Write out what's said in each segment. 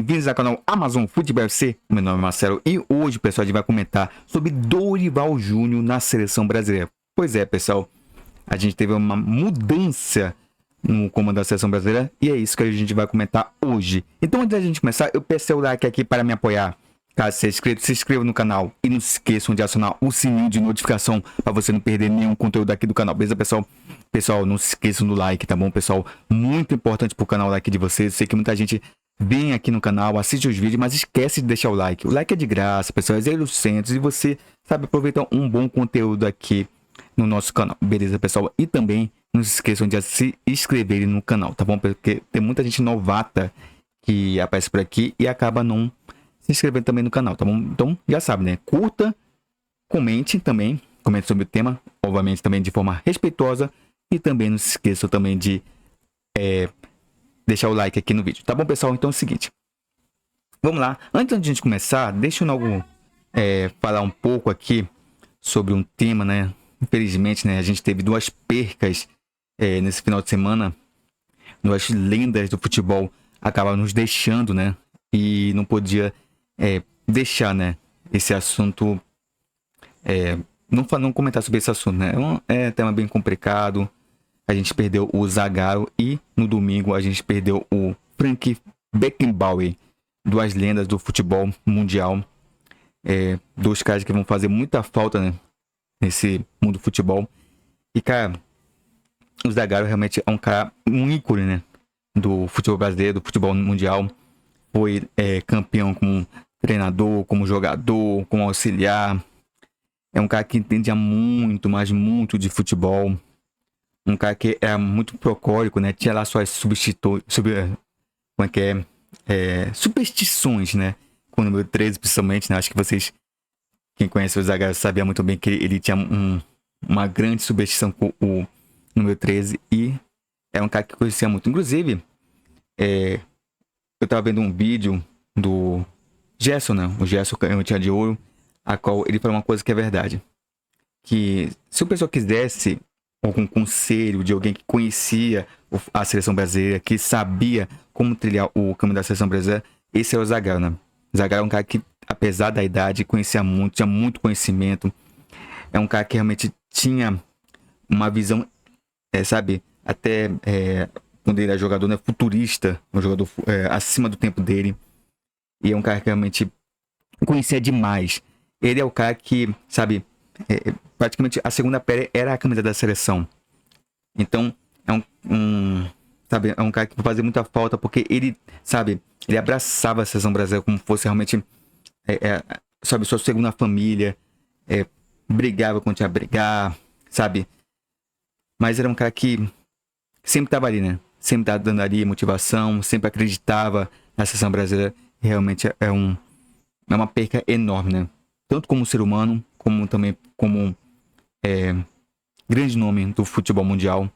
bem-vindos ao canal Amazon Futebol FC. Meu nome é Marcelo e hoje, pessoal, a gente vai comentar sobre Dorival Júnior na seleção brasileira. Pois é, pessoal, a gente teve uma mudança no comando da seleção brasileira e é isso que a gente vai comentar hoje. Então, antes da gente começar, eu peço seu like aqui para me apoiar. Caso seja inscrito, se inscreva no canal e não se esqueçam de acionar o sininho de notificação para você não perder nenhum conteúdo aqui do canal, beleza, pessoal? Pessoal, não se esqueçam do like, tá bom, pessoal? Muito importante pro canal like de vocês. Sei que muita gente vem aqui no canal, assiste os vídeos, mas esquece de deixar o like. O like é de graça, pessoal, é 0 centos e você sabe aproveitar um bom conteúdo aqui no nosso canal, beleza, pessoal? E também não se esqueçam de se inscreverem no canal, tá bom? Porque tem muita gente novata que aparece por aqui e acaba não se inscrevendo também no canal, tá bom? Então, já sabe, né? Curta, comente também, comente sobre o tema, obviamente também de forma respeitosa e também não se esqueça também de deixar o like aqui no vídeo, tá bom, pessoal? Então é o seguinte, vamos lá. Antes de a gente começar, deixa eu logo falar um pouco aqui sobre um tema, né? Infelizmente, né? A gente teve duas percas nesse final de semana, duas lendas do futebol acabaram nos deixando, né? E não podia deixar, né, esse assunto, não comentar sobre esse assunto, né? É um tema bem complicado. A gente perdeu o Zagallo e no domingo a gente perdeu o Frank Beckenbauer, duas lendas do futebol mundial. Dois caras que vão fazer muita falta, né, nesse mundo do futebol. E, cara, o Zagallo realmente é um cara, um ícone, né, do futebol brasileiro, do futebol mundial. Foi campeão como treinador, como jogador, como auxiliar. É um cara que entendia muito, mas muito de futebol. Um cara que era muito procórico, né? Tinha lá suas superstições, né? Com o número 13, principalmente, né? Acho que vocês, quem conhece o Zagallo, sabia muito bem que ele tinha uma grande superstição com o número 13. E é um cara que conhecia muito. Inclusive, eu tava vendo um vídeo do Gerson, né? O Gerson Canhotinha de Ouro, a qual ele falou uma coisa que é verdade. Que se o pessoal quisesse algum conselho de alguém que conhecia a seleção brasileira, que sabia como trilhar o caminho da seleção brasileira, esse é o Zagallo, né? O Zagallo é um cara que, apesar da idade, conhecia muito, tinha muito conhecimento. É um cara que realmente tinha uma visão, sabe, até quando ele era jogador, né, futurista, um jogador acima do tempo dele. E é um cara que realmente conhecia demais. Ele é o cara que, sabe, praticamente a segunda pele era a camisa da seleção. Então, sabe, é um cara que vai fazer muita falta, porque ele, sabe, ele abraçava a seleção brasileira como fosse realmente, sabe, sua segunda família. Brigava quando tinha que brigar, sabe. Mas era um cara que sempre estava ali, né? Sempre estava dando ali motivação, sempre acreditava na seleção brasileira. Realmente é uma perca enorme, né? Tanto como ser humano, como também como grande nome do futebol mundial.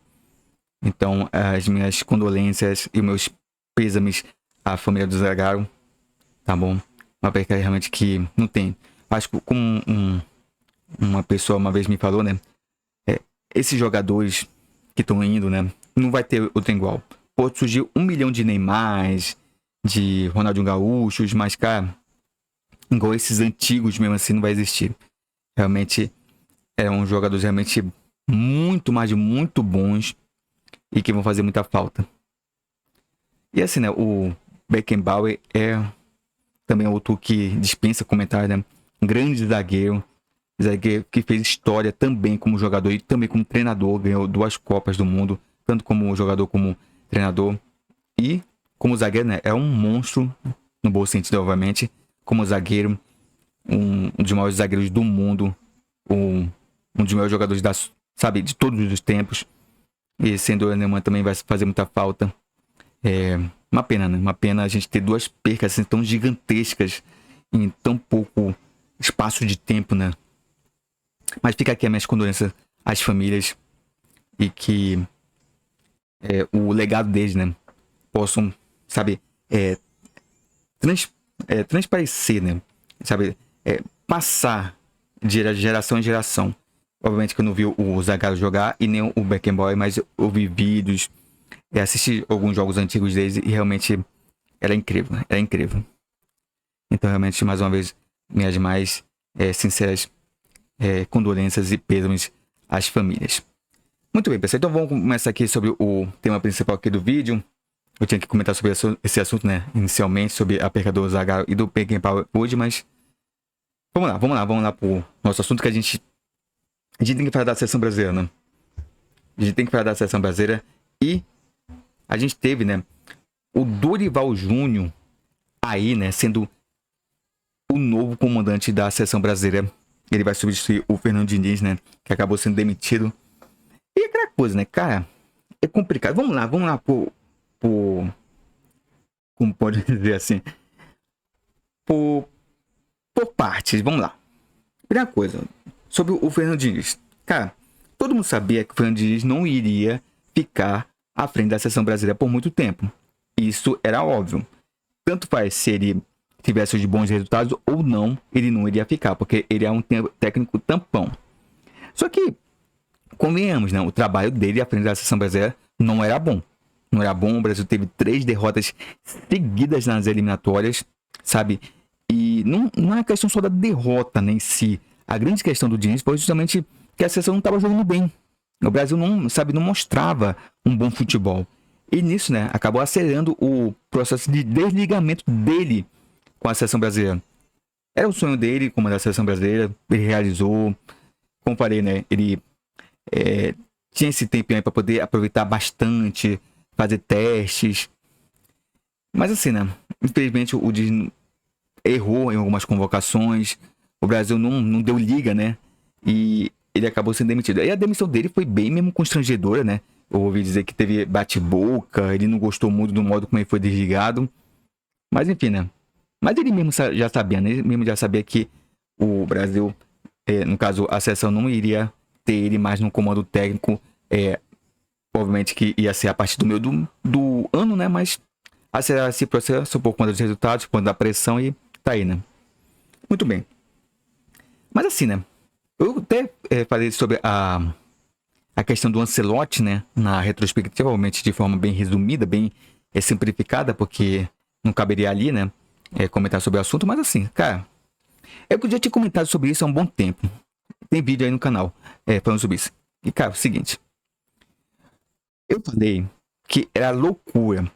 Então, as minhas condolências e meus pêsames à família do Zagallo, tá bom? Uma perca realmente que não tem. Acho que como uma pessoa uma vez me falou, né? Esses jogadores que estão indo, né? Não vai ter outro igual. Pode surgir 1 milhão de Neymars, de Ronaldinho Gaúchos, mas, cara, igual esses antigos mesmo assim não vai existir. Realmente eram jogadores realmente muito, mas muito bons e que vão fazer muita falta. E assim, né, o Beckenbauer é também outro que dispensa comentário, né? Um grande zagueiro que fez história também como jogador e também como treinador, ganhou 2 Copas do Mundo, tanto como jogador como treinador. E como zagueiro, né, é um monstro, no bom sentido, obviamente. Como zagueiro, um dos maiores zagueiros do mundo, um dos maiores jogadores sabe, de todos os tempos. E sendo alemão também vai fazer muita falta. Uma pena, né? Uma pena a gente ter 2 percas assim, tão gigantescas em tão pouco espaço de tempo, né? Mas fica aqui a minha condolência às famílias e que o legado deles, né, possam, sabe, transparecer, né, sabe, passar de geração em geração. Obviamente que eu não vi o Zagallo jogar e nem o Beckenbauer, mas eu vi vídeos, assisti alguns jogos antigos deles e realmente era incrível, era incrível. Então, realmente, mais uma vez, minhas mais sinceras condolências e pêsames às famílias. Muito bem, pessoal. Então, vamos começar aqui sobre o tema principal aqui do vídeo. Eu tinha que comentar sobre esse assunto, né? Inicialmente, sobre a perca do Zagallo e do Beckenbauer hoje, mas... Vamos lá pro nosso assunto, que a gente tem que falar da seleção brasileira, né? A gente tem que falar da seleção brasileira e a gente teve, né, o Dorival Júnior aí, né, sendo o novo comandante da seleção brasileira. Ele vai substituir o Fernando Diniz, né, que acabou sendo demitido. E aquela coisa, né, cara, é complicado. Vamos lá por como pode dizer assim, por partes, vamos lá. Primeira coisa, sobre o Fernando Diniz. Cara, todo mundo sabia que o Fernando Diniz não iria ficar à frente da seleção brasileira por muito tempo. Isso era óbvio. Tanto faz se ele tivesse os bons resultados ou não, ele não iria ficar, porque ele é um técnico tampão. Só que, convenhamos, né? O trabalho dele à frente da seleção brasileira não era bom. Não era bom, o Brasil teve 3 derrotas seguidas nas eliminatórias, sabe? E não é questão só da derrota, né, em si. A grande questão do Diniz foi justamente que a seleção não estava jogando bem. O Brasil não mostrava um bom futebol. E nisso, né, acabou acelerando o processo de desligamento dele com a seleção brasileira. Era o sonho dele comandar a seleção brasileira, ele realizou. Como falei, né, ele tinha esse tempo aí para poder aproveitar bastante, fazer testes. Mas assim, né, infelizmente o Diniz errou em algumas convocações, o Brasil não deu liga, né, e ele acabou sendo demitido. E a demissão dele foi bem mesmo constrangedora, né? Eu ouvi dizer que teve bate-boca, ele não gostou muito do modo como ele foi desligado. Mas enfim, né? Mas ele mesmo já sabia, né? Ele mesmo já sabia que o Brasil, no caso, a seleção não iria ter ele mais no comando técnico. Obviamente que ia ser a partir do meio do ano, né? Mas acelerar esse processo por conta dos resultados, por conta da pressão e tá aí, né? Muito bem. Mas assim, né? Eu até falei sobre a questão do Ancelotti, né, na retrospectiva, obviamente de forma bem resumida, bem simplificada, porque não caberia ali, né, comentar sobre o assunto, mas assim, cara, eu já tinha comentado sobre isso há um bom tempo. Tem vídeo aí no canal falando sobre isso. E, cara, é o seguinte, eu falei que era loucura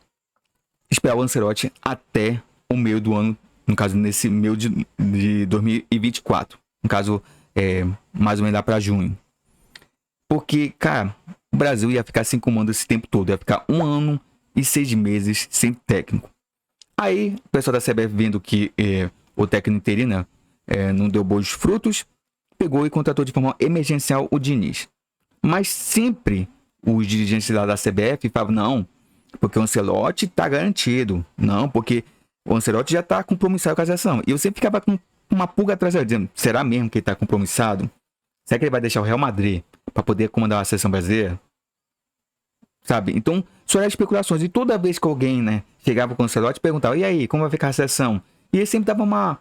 esperar o Ancelotti até o meio do ano, no caso, nesse meio de 2024, no caso, mais ou menos lá para junho. Porque, cara, o Brasil ia ficar sem comando esse tempo todo. Ia ficar 1 ano e 6 meses sem técnico. Aí, o pessoal da CBF, vendo que o técnico interino não deu bons frutos, pegou e contratou de forma emergencial o Diniz. Mas sempre os dirigentes lá da CBF falavam, não, porque o Ancelotti tá garantido. Não, porque o Ancelotti já tá compromissado com a seleção. E eu sempre ficava com uma pulga atrás dele, dizendo, será mesmo que ele tá compromissado? Será que ele vai deixar o Real Madrid para poder comandar a seleção brasileira? Sabe? Então, só eram especulações. E toda vez que alguém, né, chegava com o Ancelotti, perguntava, e aí, como vai ficar a seleção? E ele sempre dava uma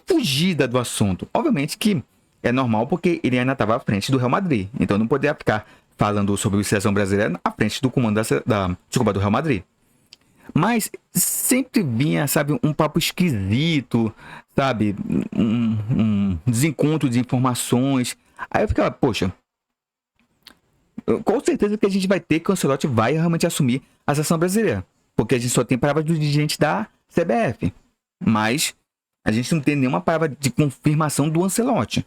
fugida do assunto. Obviamente que é normal, porque ele ainda estava à frente do Real Madrid. Então, não poderia ficar falando sobre a seleção brasileira à frente do comando do Real Madrid. Mas sempre vinha, sabe, um papo esquisito, sabe, um desencontro de informações. Aí eu ficava, poxa, com certeza que a gente vai ter que o Ancelotti vai realmente assumir a seleção brasileira. Porque a gente só tem palavras do dirigente da CBF. Mas a gente não tem nenhuma palavra de confirmação do Ancelotti.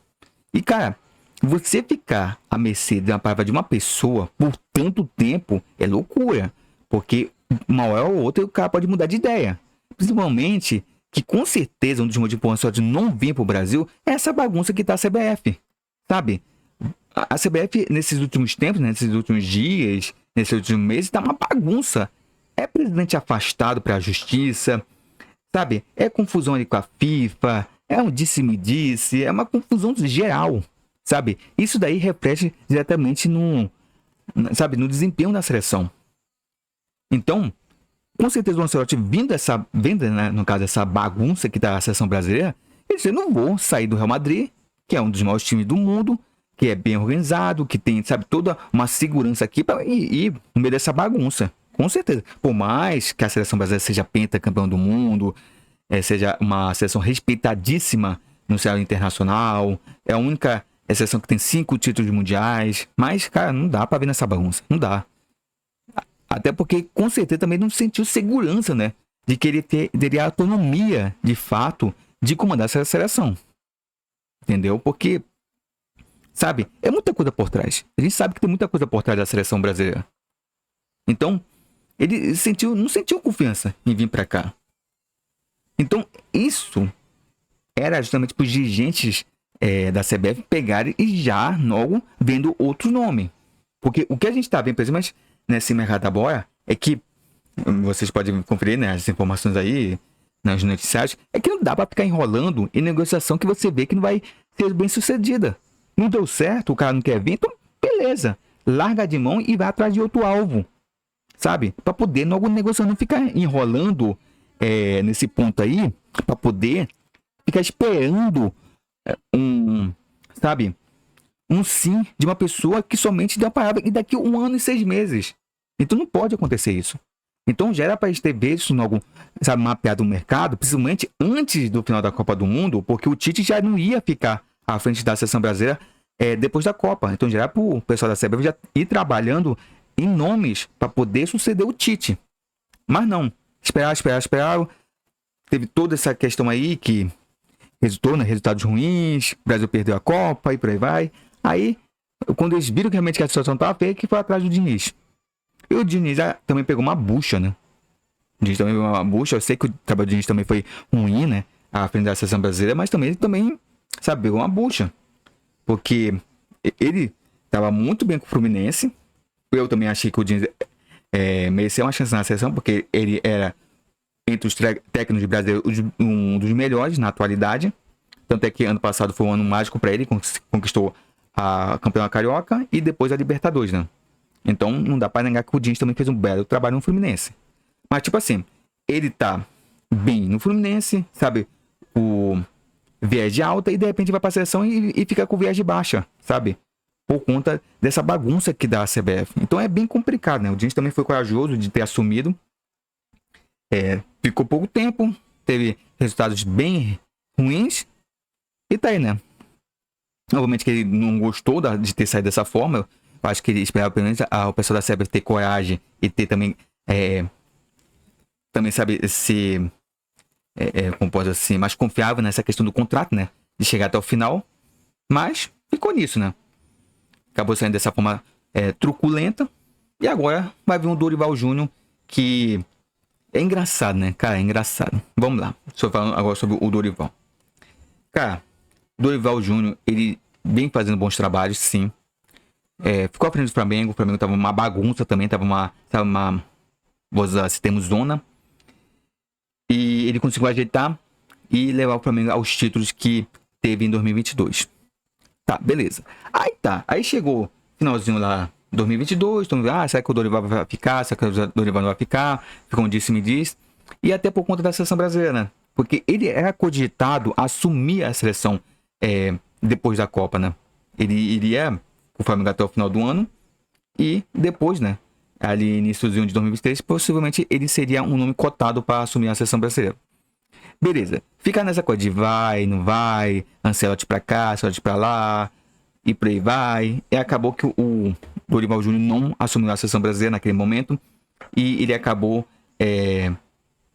E, cara, você ficar à mercê de uma palavra de uma pessoa por tanto tempo é loucura. Porque uma hora ou outra o cara pode mudar de ideia. Principalmente que com certeza um dos motivos para o Ancelotti não vir para o Brasil é essa bagunça que tá a CBF. Sabe? A CBF nesses últimos tempos, nesses últimos dias, nesses últimos meses, tá uma bagunça. É presidente afastado para a justiça, sabe? É confusão ali com a FIFA, é um disse-me-disse, é uma confusão geral, sabe? Isso daí reflete diretamente no desempenho da seleção. Então, com certeza o Ancelotti vendo, né, no caso, essa bagunça que tá a seleção brasileira, ele disse, eu não vou sair do Real Madrid, que é um dos maiores times do mundo, que é bem organizado, que tem, sabe, toda uma segurança aqui para ir no meio dessa bagunça. com certeza. Por mais que a seleção brasileira seja pentacampeão do mundo, seja uma seleção respeitadíssima no cenário internacional, é a única seleção que tem 5 títulos mundiais, mas, cara, não dá pra ver nessa bagunça, não dá. Até porque, com certeza, também não sentiu segurança, né? De querer teria autonomia, de fato, de comandar essa seleção. Entendeu? Porque, sabe, é muita coisa por trás. A gente sabe que tem muita coisa por trás da seleção brasileira. Então, ele não sentiu confiança em vir pra cá. Então, isso era justamente para os dirigentes da CBF pegarem e já logo vendo outro nome. Porque o que a gente está vendo, principalmente nesse mercado agora, é que vocês podem conferir, né, as informações aí nas noticiários, é que não dá para ficar enrolando em negociação que você vê que não vai ser bem sucedida. Não deu certo, o cara não quer vir, então beleza, larga de mão e vai atrás de outro alvo, sabe? Para poder logo negociar, não ficar enrolando nesse ponto aí, para poder ficar esperando sabe, um sim de uma pessoa que somente deu a palavra e daqui 1 ano e 6 meses. Então não pode acontecer isso. Então já era para a gente ter visto logo, sabe, mapeado o mercado, principalmente antes do final da Copa do Mundo, porque o Tite já não ia ficar à frente da seleção brasileira depois da Copa. Então já era para o pessoal da CBF já ir trabalhando em nomes para poder suceder o Tite. Mas não. Esperar. Teve toda essa questão aí que resultou, né? Resultados ruins, o Brasil perdeu a Copa e por aí vai. Aí, quando eles viram que realmente a situação estava feia, que foi atrás do Diniz. E o Diniz também pegou uma bucha, né? O Diniz também pegou uma bucha. Eu sei que o trabalho do Diniz também foi ruim, né? À frente da seleção brasileira, mas também ele também, sabe, pegou uma bucha. Porque ele estava muito bem com o Fluminense. Eu também achei que o Diniz mereceu uma chance na seleção, porque ele era, entre os técnicos brasileiros, um dos melhores na atualidade. Tanto é que ano passado foi um ano mágico para ele, conquistou a campeonato carioca e depois a Libertadores, né? Então não dá para negar que o Diniz também fez um belo trabalho no Fluminense. Mas tipo assim, ele tá bem no Fluminense, sabe? O viés de alta e de repente vai para a seleção e fica com o viés de baixa, sabe? Por conta dessa bagunça que dá a CBF. Então é bem complicado, né? O Diniz também foi corajoso de ter assumido. Ficou pouco tempo, teve resultados bem ruins e tá aí, né? Obviamente que ele não gostou de ter saído dessa forma. Eu acho que ele esperava pelo menos o pessoal da CBF ter coragem e ter também sabe, ser como pode assim, mais confiável nessa questão do contrato, né? De chegar até o final. Mas ficou nisso, né? Acabou saindo dessa forma truculenta. E agora vai vir um Dorival Júnior que é engraçado, né? Cara, é engraçado. Vamos lá. Estou falando agora sobre o Dorival. Cara, Dorival Júnior, ele vem fazendo bons trabalhos, sim. Ficou à frente do Flamengo. O Flamengo tava uma bagunça também. Tava uma vou usar esse termo, zona. E ele conseguiu ajeitar e levar o Flamengo aos títulos que teve em 2022. Tá, beleza. Aí chegou finalzinho lá, 2022. Então, será que o Dorival vai ficar? Será que o Dorival não vai ficar? Ficou um disse-me-diz. E até por conta da seleção brasileira, né? Porque ele era cogitado assumir a seleção depois da Copa, né? Ele iria com o Flamengo até o final do ano. E depois, né? Ali iníciozinho de 2023, possivelmente ele seria um nome cotado para assumir a seleção brasileira. Beleza. Fica nessa coisa de vai, não vai, Ancelotti pra cá, Ancelotti pra lá, e por aí vai. E acabou que o Dorival Júnior não assumiu a seleção brasileira naquele momento. E ele acabou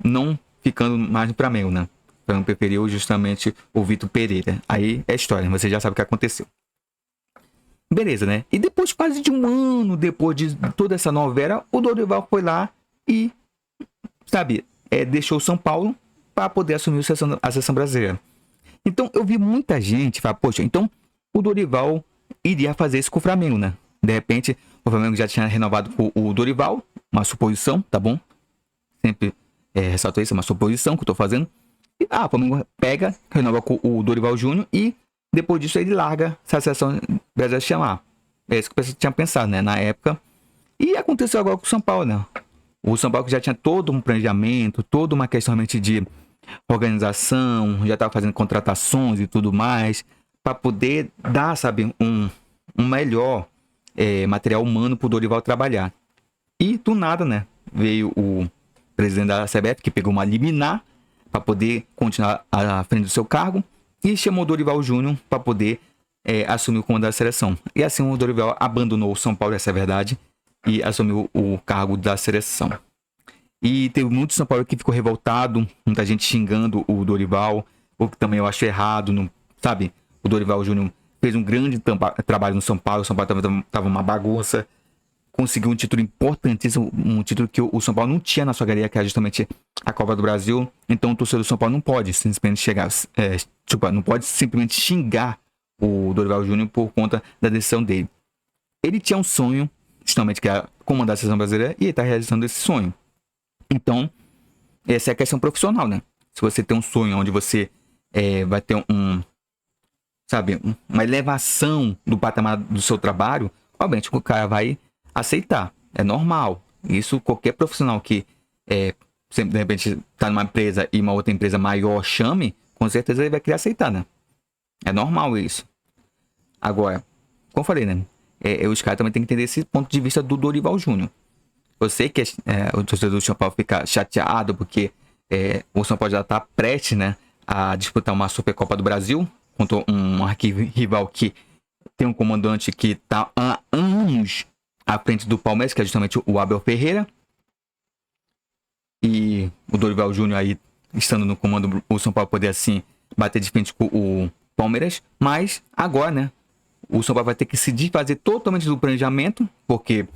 não ficando mais no Flamengo, né? O Flamengo preferiu justamente o Vitor Pereira. Aí é história, você já sabe o que aconteceu. Beleza, né? E depois, quase de 1 ano depois de toda essa novela, o Dorival foi lá e, sabe, deixou o São Paulo para poder assumir a seleção brasileira. Então, eu vi muita gente falar, poxa, então o Dorival iria fazer isso com o Flamengo, né? De repente, o Flamengo já tinha renovado com o Dorival, uma suposição, tá bom? Sempre ressalto isso, é uma suposição que eu tô fazendo. E, o Flamengo pega, renova com o Dorival Júnior e depois disso ele larga se a seleção brasileira chamar. É isso que eu tinha pensado, né? Na época. E aconteceu agora com o São Paulo, né? O São Paulo já tinha todo um planejamento, toda uma questão realmente de organização, já estava fazendo contratações e tudo mais, para poder dar, sabe, um melhor material humano para o Dorival trabalhar. E do nada, né? veio o presidente da CBF, que pegou uma liminar para poder continuar à frente do seu cargo, e chamou o Dorival Júnior para poder assumir o comando da seleção. E assim o Dorival abandonou o São Paulo, essa é a verdade, e assumiu o cargo da seleção. E teve muito São Paulo que ficou revoltado, muita gente xingando o Dorival, o que também eu acho errado, não, sabe? O Dorival Júnior fez um grande trabalho no São Paulo, o São Paulo tava uma bagunça, conseguiu um título importantíssimo, um título que o São Paulo não tinha na sua galeria, que é justamente a Copa do Brasil. Então o torcedor do São Paulo não pode simplesmente não pode simplesmente xingar o Dorival Júnior por conta da decisão dele. Ele tinha um sonho, justamente, que era comandar a seleção brasileira, e ele está realizando esse sonho. Então, essa é a questão profissional, né? Se você tem um sonho onde você vai ter uma elevação do patamar do seu trabalho, obviamente o cara vai aceitar. É normal. Isso qualquer profissional que de repente tá numa empresa e uma outra empresa maior chame, com certeza ele vai querer aceitar, né? É normal isso. Agora, como eu falei, né? Os caras também tem que entender esse ponto de vista do Dorival Júnior. Eu sei que o torcedor do São Paulo fica chateado porque o São Paulo já está prestes, né, a disputar uma Supercopa do Brasil contra um arquirrival que tem um comandante que está há anos à frente do Palmeiras, que é justamente o Abel Ferreira. E o Dorival Júnior aí, estando no comando, o São Paulo poder assim bater de frente com o Palmeiras. Mas agora, né, o São Paulo vai ter que se desfazer totalmente do planejamento, porque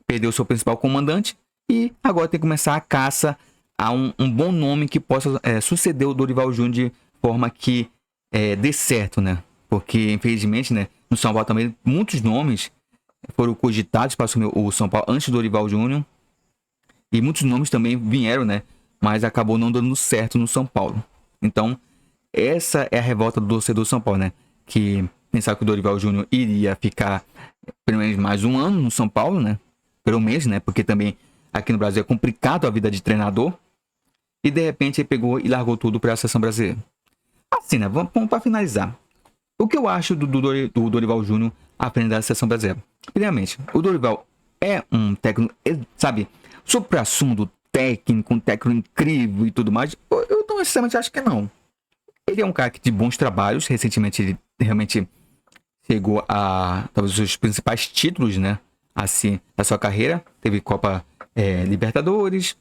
perdeu o seu principal comandante, e agora tem que começar a caça a um bom nome que possa suceder o Dorival Júnior de forma que dê certo, né? Porque, infelizmente, né, no São Paulo também, muitos nomes foram cogitados para assumir o São Paulo antes do Dorival Júnior, e muitos nomes também vieram, né? Mas acabou não dando certo no São Paulo. Então, essa é a revolta do torcedor do São Paulo, né? Que pensava que o Dorival Júnior iria ficar pelo menos mais um ano no São Paulo, né? Pelo menos, né? Porque também aqui no Brasil é complicado a vida de treinador. E de repente ele pegou e largou tudo para a seleção brasileira. Assim, né? Vamos para finalizar. O que eu acho do Dorival Júnior à frente da seleção brasileira? Primeiramente, o Dorival é um técnico, sabe, supra-sumo técnico, um técnico incrível e tudo mais. Eu não necessariamente acho que não. Ele é um cara que de bons trabalhos. Recentemente ele realmente chegou a talvez os seus principais títulos, né? Assim, da sua carreira. Teve Copa Libertadores,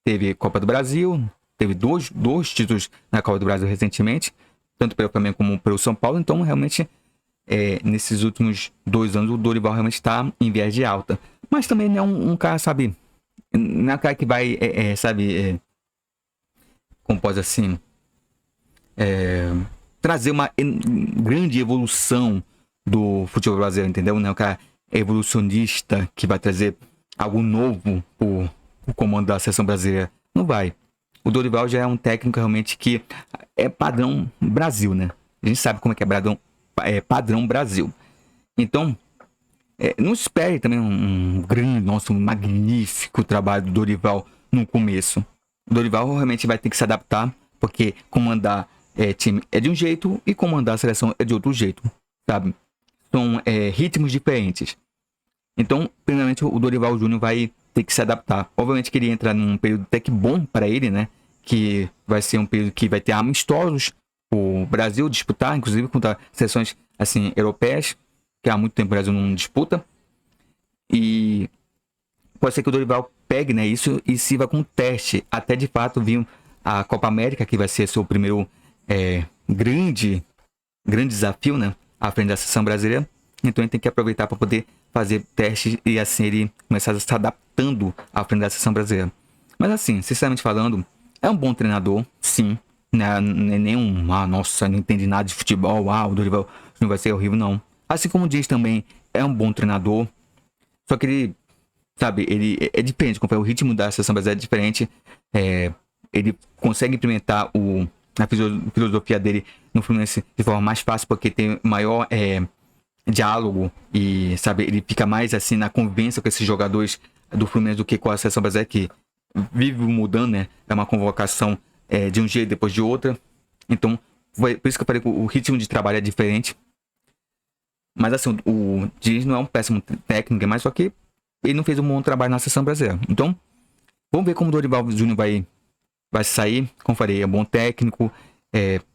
teve Copa do Brasil, teve dois títulos na Copa do Brasil recentemente, tanto pelo Flamengo como pelo São Paulo. Então, realmente, nesses últimos 2 anos, o Dorival realmente está em viés de alta. Mas também não é um cara, sabe, não é um cara que vai, como pode assim, trazer uma grande evolução do futebol brasileiro, entendeu? Não é um cara evolucionista que vai trazer algo novo pro comando da seleção brasileira. Não vai. O Dorival já é um técnico realmente que é padrão Brasil, né? A gente sabe como é que é padrão Brasil. Então, não espere também um grande, nossa, um magnífico trabalho do Dorival no começo. O Dorival realmente vai ter que se adaptar, porque comandar time é de um jeito e comandar a seleção é de outro jeito, sabe? São ritmos diferentes. Então, primeiramente, o Dorival Júnior vai ter que se adaptar. Obviamente que ele entra num período até que bom para ele, né? Que vai ser um período que vai ter amistosos, o Brasil disputar, inclusive contra seleções assim europeias, que há muito tempo o Brasil não disputa. E pode ser que o Dorival pegue, né, isso e sirva com teste, até de fato vir a Copa América, que vai ser seu primeiro grande desafio, né, à frente da seleção brasileira. Então ele tem que aproveitar para poder fazer testes e assim ele começar a se adaptando à frente da seleção brasileira. Mas assim, sinceramente falando, é um bom treinador, sim. Não é nem nossa, não entende nada de futebol, o Dorival não vai ser horrível, não. Assim como diz também, é um bom treinador. Só que ele, sabe, ele é diferente, como o ritmo da seleção brasileira é diferente. Ele consegue implementar a filosofia dele no Fluminense de forma mais fácil, porque tem maior diálogo e, sabe, ele fica mais assim na convivência com esses jogadores do Fluminense do que com a seleção brasileira, que vive mudando, né? É uma convocação de um jeito depois de outra. Então, por isso que eu falei que o ritmo de trabalho é diferente. Mas assim, o Diniz não é um péssimo técnico, mas só que ele não fez um bom trabalho na seleção brasileira. Então, Vamos ver como o Dorival Júnior vai sair. Como falei, é bom técnico,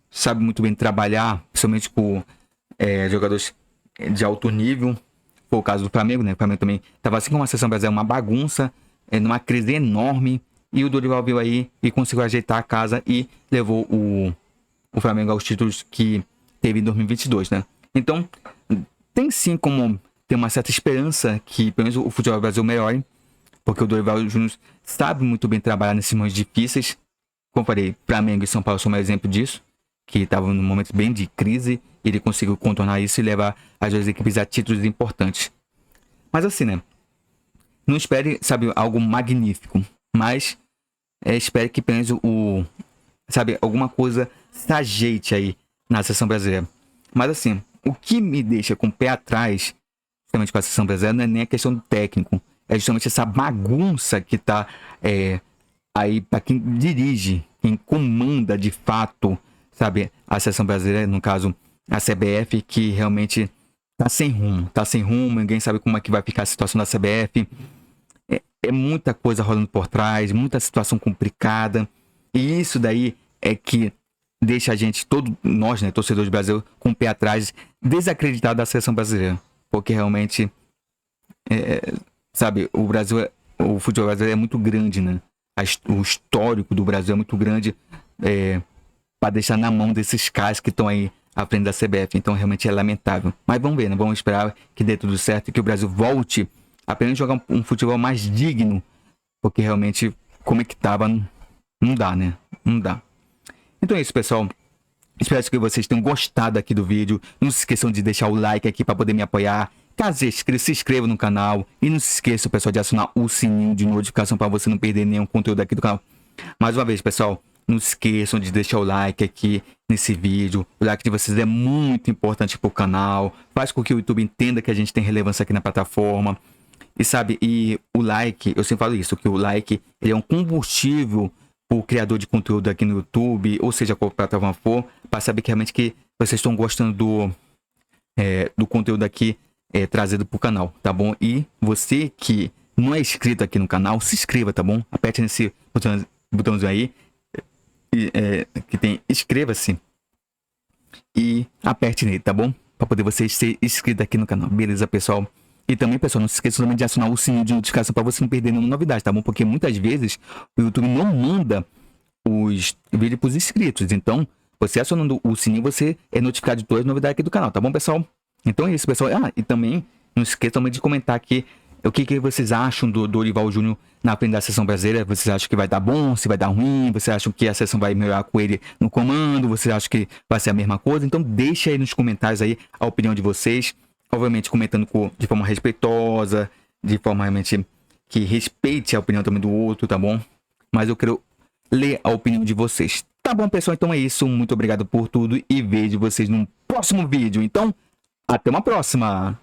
sabe muito bem trabalhar, principalmente com jogadores de alto nível. Foi o caso do Flamengo, né? O Flamengo também estava assim como a seleção brasileira, uma bagunça, numa crise enorme. E o Dorival veio aí e conseguiu ajeitar a casa e levou o Flamengo aos títulos que teve em 2022, né? Então, tem sim como ter uma certa esperança que pelo menos o futebol do Brasil melhore, porque o Dorival Júnior sabe muito bem trabalhar nesses momentos difíceis. Como eu falei, Flamengo e São Paulo são um exemplo disso, que estavam num momento bem de crise, e ele conseguiu contornar isso e levar as duas equipes a títulos importantes. Mas assim, né? Não espere, sabe, algo magnífico, mas espere que pelo menos sabe, alguma coisa se ajeite aí na seleção brasileira. Mas assim, o que me deixa com o pé atrás, justamente com a seleção brasileira, não é nem a questão do técnico, é justamente essa bagunça que tá aí para quem dirige, quem comanda de fato, sabe, a seleção brasileira, no caso a CBF, que realmente tá sem rumo, ninguém sabe como é que vai ficar a situação da CBF. É muita coisa rolando por trás, muita situação complicada, e isso daí é que deixa a gente, nós, né, torcedores do Brasil, com o pé atrás, desacreditado da seleção brasileira, porque realmente, sabe, o futebol brasileiro é muito grande, né? O histórico do Brasil é muito grande para deixar na mão desses caras que estão aí à frente da CBF. Então realmente é lamentável. Mas vamos ver, né? Vamos esperar que dê tudo certo e que o Brasil volte a apenas jogar um futebol mais digno. Porque realmente, como é que tava, não dá, né? Não dá. Então é isso, pessoal. Espero que vocês tenham gostado aqui do vídeo. Não se esqueçam de deixar o like aqui para poder me apoiar. Caso se inscreva no canal. E não se esqueça, pessoal, de acionar o sininho de notificação para você não perder nenhum conteúdo aqui do canal. Mais uma vez, pessoal, não se esqueçam de deixar o like aqui nesse vídeo. O like de vocês é muito importante para o canal. Faz com que o YouTube entenda que a gente tem relevância aqui na plataforma. E sabe, e o like, eu sempre falo isso, que o like ele é um combustível para o criador de conteúdo aqui no YouTube, ou seja, qual plataforma for, para saber que realmente que vocês estão gostando do conteúdo aqui trazido para o canal, tá bom? E você que não é inscrito aqui no canal, se inscreva, tá bom? Aperte nesse botãozinho aí, que tem inscreva-se, e aperte nele, tá bom? Para poder você ser inscrito aqui no canal, beleza, pessoal? E também, pessoal, não se esqueça também de acionar o sininho de notificação para você não perder nenhuma novidade, tá bom? Porque muitas vezes o YouTube não manda os vídeos para os inscritos. Então, você acionando o sininho, você é notificado de todas as novidades aqui do canal, tá bom, pessoal? Então é isso, pessoal. E também, não se esqueça também de comentar aqui o que vocês acham do Dorival Júnior na frente da seleção brasileira. Vocês acham que vai dar bom, se vai dar ruim? Vocês acham que a seleção vai melhorar com ele no comando? Vocês acham que vai ser a mesma coisa? Então deixa aí nos comentários aí a opinião de vocês. Obviamente comentando de forma respeitosa, de forma realmente que respeite a opinião também do outro, tá bom? Mas eu quero ler a opinião de vocês. Tá bom, pessoal? Então é isso. Muito obrigado por tudo e vejo vocês no próximo vídeo. Então, até uma próxima!